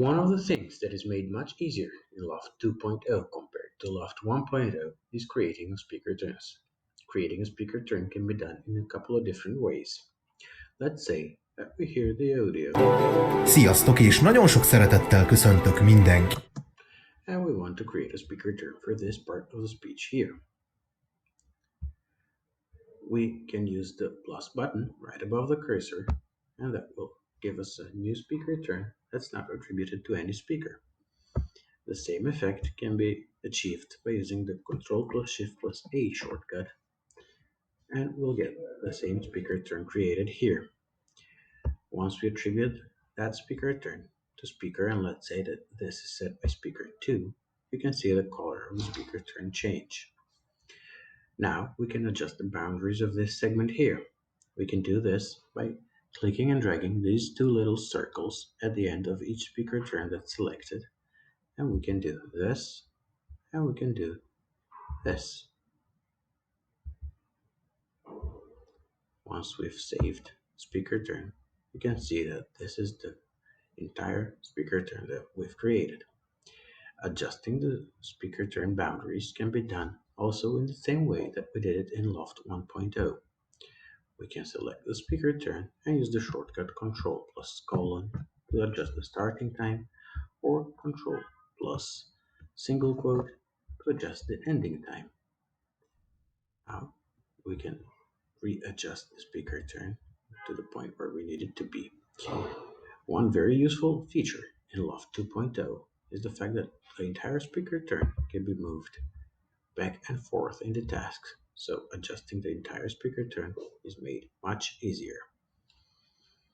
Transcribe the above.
One of the things that is made much easier in Loft 2.0 compared to Loft 1.0 is creating a speaker turns. Creating a speaker turn can be done in a couple of different ways. Let's say that we hear the audio Sziasztok, és nagyon sok szeretettel köszöntök mindenkit. and we want to create a speaker turn for this part of the speech here. We can use the plus button right above the cursor, and that will give us a new speaker turn that's not attributed to any speaker. The same effect can be achieved by using the Ctrl plus Shift plus A shortcut, and we'll get the same speaker turn created here. Once we attribute that speaker turn to speaker, and let's say that this is set by speaker 2, you can see the color of the speaker turn change. Now we can adjust the boundaries of this segment here. We can do this by clicking and dragging these two little circles at the end of each speaker turn that's selected, and we can do this, and we can do this. Once we've saved speaker turn, you can see that this is the entire speaker turn that we've created. Adjusting the speaker turn boundaries can be done also in the same way that we did it in Loft 1.0. We can select the speaker turn and use the shortcut Ctrl plus colon to adjust the starting time, or Ctrl plus single quote to adjust the ending time. Now we can readjust the speaker turn to the point where we need it to be. One very useful feature in Loft 2.0 is the fact that the entire speaker turn can be moved back and forth in the tasks, so adjusting the entire speaker turn is made much easier.